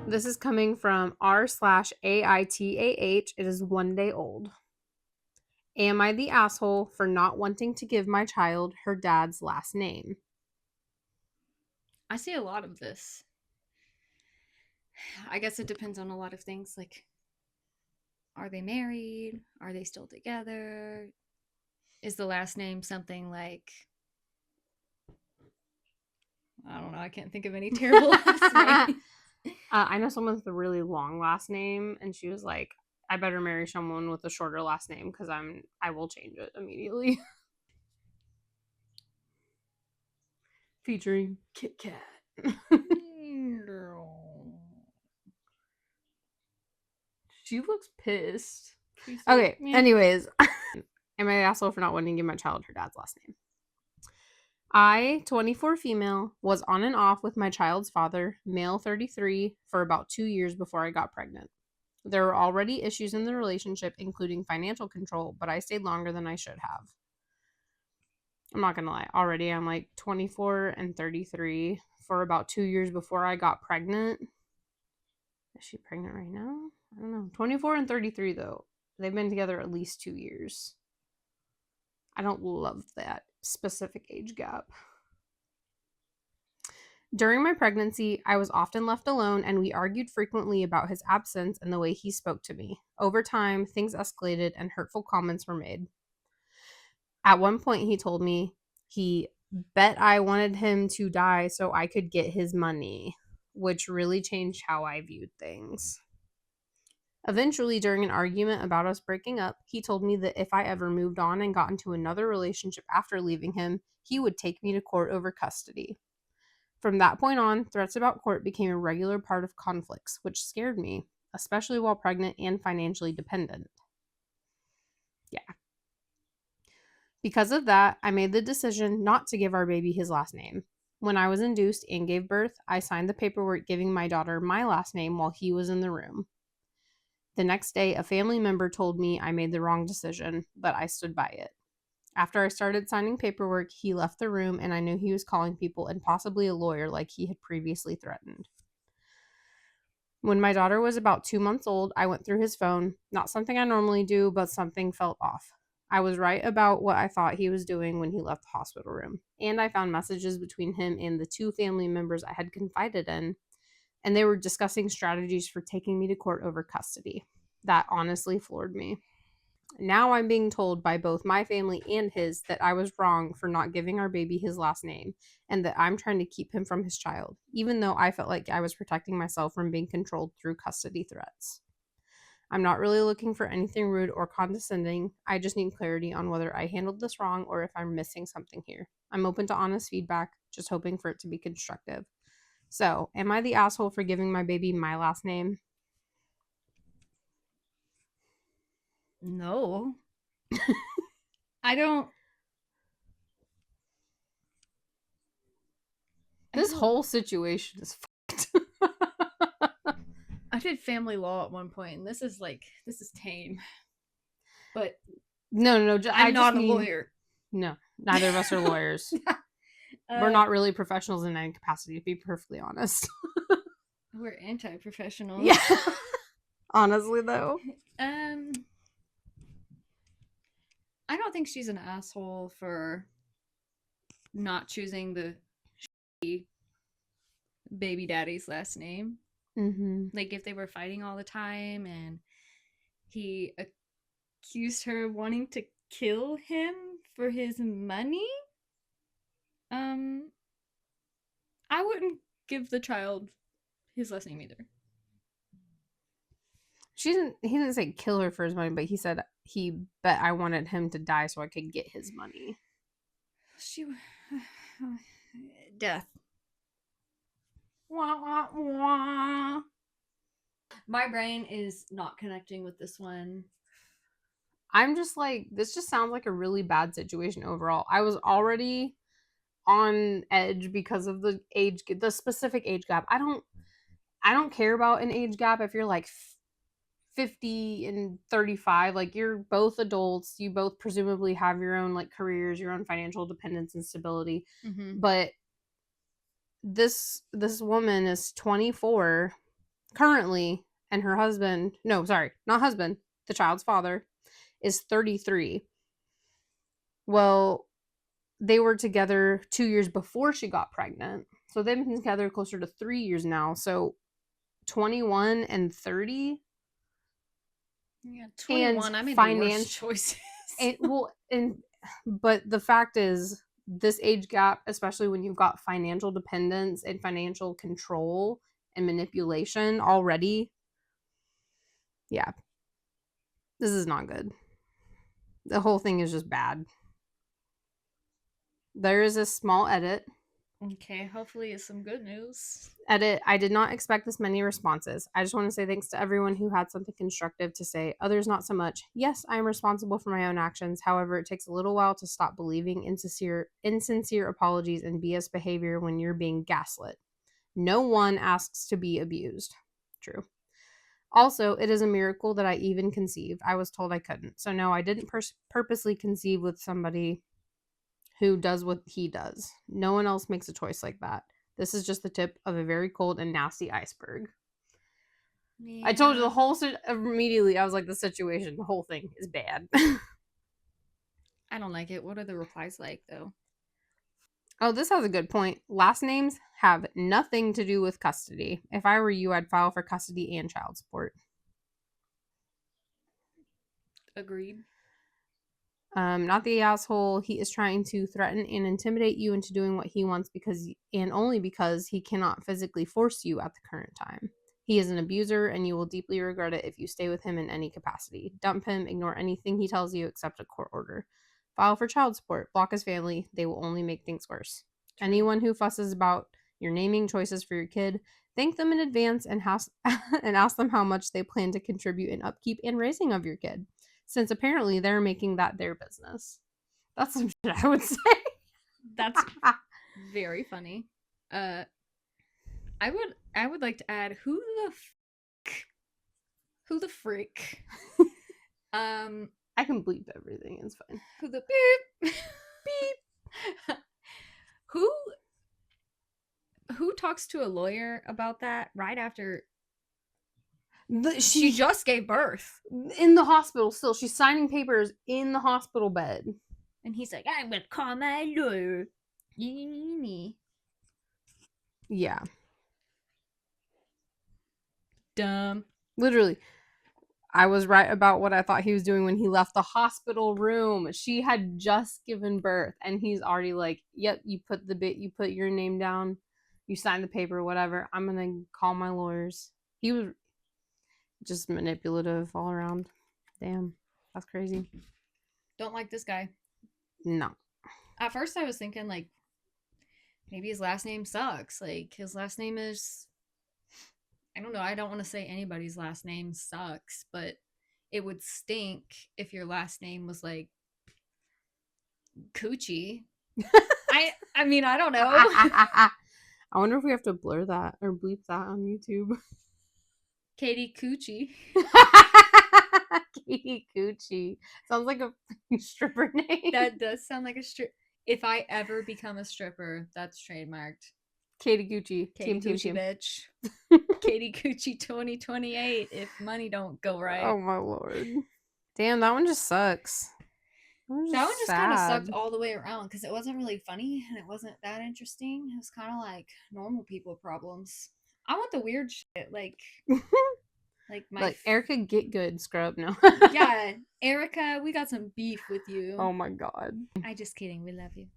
This is coming from r/AITAH. It is 1 day old. Am I the asshole for not wanting to give my child her dad's last name? I see a lot of this. I guess it depends on a lot of things, like, are they married? Are they still together? Is the last name something like, I don't know, I can't think of any terrible last names. I know someone with a really long last name, and she was like, I better marry someone with a shorter last name because I will change it immediately. Featuring Kit Kat. She looks pissed. Okay, anyways. Am I the asshole for not wanting to give my child her dad's last name? I, 24 female, was on and off with my child's father, male 33, for about 2 years before I got pregnant. There were already issues in the relationship, including financial control, but I stayed longer than I should have. I'm not gonna lie, already I'm like 24 and 33 for about 2 years before I got pregnant. Is she pregnant right now? I don't know. 24 and 33 though. They've been together at least 2 years. I don't love that specific age gap. During my pregnancy, I was often left alone and we argued frequently about his absence and the way he spoke to me. Over time, things escalated and hurtful comments were made. At one point, he told me he bet I wanted him to die so I could get his money, which really changed how I viewed things. Eventually, during an argument about us breaking up, he told me that if I ever moved on and got into another relationship after leaving him, he would take me to court over custody. From that point on, threats about court became a regular part of conflicts, which scared me, especially while pregnant and financially dependent. Yeah. Because of that, I made the decision not to give our baby his last name. When I was induced and gave birth, I signed the paperwork giving my daughter my last name while he was in the room. The next day, a family member told me I made the wrong decision, but I stood by it. After I started signing paperwork, he left the room and I knew he was calling people and possibly a lawyer like he had previously threatened. When my daughter was about 2 months old, I went through his phone. Not something I normally do, but something felt off. I was right about what I thought he was doing when he left the hospital room. And I found messages between him and the 2 family members I had confided in, and they were discussing strategies for taking me to court over custody. That honestly floored me. Now I'm being told by both my family and his that I was wrong for not giving our baby his last name and that I'm trying to keep him from his child, even though I felt like I was protecting myself from being controlled through custody threats. I'm not really looking for anything rude or condescending. I just need clarity on whether I handled this wrong or if I'm missing something here. I'm open to honest feedback, just hoping for it to be constructive. So, am I the asshole for giving my baby my last name? No. I don't. This whole situation is fucked. I did family law at one point, and this is tame. But no, I'm not a lawyer. No, neither of us are lawyers. We're not really professionals in any capacity, to be perfectly honest. We're anti-professionals. Yeah. Honestly, though. I don't think she's an asshole for not choosing the baby daddy's last name. Mm-hmm. Like, if they were fighting all the time and he accused her of wanting to kill him for his money, I wouldn't give the child his last name either. He didn't say kill her for his money, but he said he bet I wanted him to die so I could get his money. Death. Wah, wah, wah. My brain is not connecting with this one. I'm just like, this just sounds like a really bad situation overall. I was already on edge because of the specific age gap. I don't care about an age gap if you're like 50 and 35. Like, you're both adults. You both presumably have your own like careers, your own financial dependence and stability. Mm-hmm. But this woman is 24 currently, and her husband, no, sorry, not husband, the child's father, is 33. Well, they were together 2 years before she got pregnant. So they've been together closer to 3 years now. So 21 and 30. Yeah, 21. I made the worst choices. But the fact is, this age gap, especially when you've got financial dependence and financial control and manipulation already, yeah, this is not good. The whole thing is just bad. There is a small edit. Okay, hopefully it's some good news. Edit, I did not expect this many responses. I just want to say thanks to everyone who had something constructive to say. Others not so much. Yes, I am responsible for my own actions. However, it takes a little while to stop believing insincere apologies and BS behavior when you're being gaslit. No one asks to be abused. True. Also, it is a miracle that I even conceived. I was told I couldn't. So no, I didn't purposely conceive with somebody who does what he does. No one else makes a choice like that. This is just the tip of a very cold and nasty iceberg. Yeah. I told you the whole immediately. I was like, the situation, the whole thing is bad. I don't like it. What are the replies like, though? Oh, this has a good point. Last names have nothing to do with custody. If I were you, I'd file for custody and child support. Agreed. Not the asshole. He is trying to threaten and intimidate you into doing what he wants and only because he cannot physically force you at the current time. He is an abuser, and you will deeply regret it if you stay with him in any capacity. Dump him, ignore anything he tells you except a court order. File for child support, block his family. They will only make things worse. True. Anyone who fusses about your naming choices for your kid, thank them in advance and ask them how much they plan to contribute in upkeep and raising of your kid, since apparently they're making that their business. That's some shit I would say. That's very funny. I would like to add, who the frick? I can bleep everything. It's fine. Who the beep? Who talks to a lawyer about that right after she just gave birth in the hospital? Still, she's signing papers in the hospital bed, and he's like, "I'm gonna call my lawyer." Yeah. Dumb. Literally. I was right about what I thought he was doing when he left the hospital room. She had just given birth, and he's already like, "Yep, you put your name down, you sign the paper, whatever. I'm gonna call my lawyers." He was just manipulative all around. Damn, that's crazy. Don't like this guy. No. At first, I was thinking like maybe his last name sucks. Like his last name is, I don't know. I don't want to say anybody's last name sucks, but it would stink if your last name was like Coochie. I mean, I don't know. I wonder if we have to blur that or bleep that on YouTube. Katie Coochie. Katie Coochie. Sounds like a stripper name. That does sound like a strip. If I ever become a stripper, that's trademarked. Katie Coochie. Katie Coochie, bitch. Katie Coochie 2028 if money don't go right. Oh, my Lord. Damn, that one just sucks. That one just kind of sucked all the way around because it wasn't really funny and it wasn't that interesting. It was kind of like normal people problems. I want the weird shit, like Erica, get good, scrub. No. Yeah, Erica, we got some beef with you. Oh my God. I just kidding. We love you.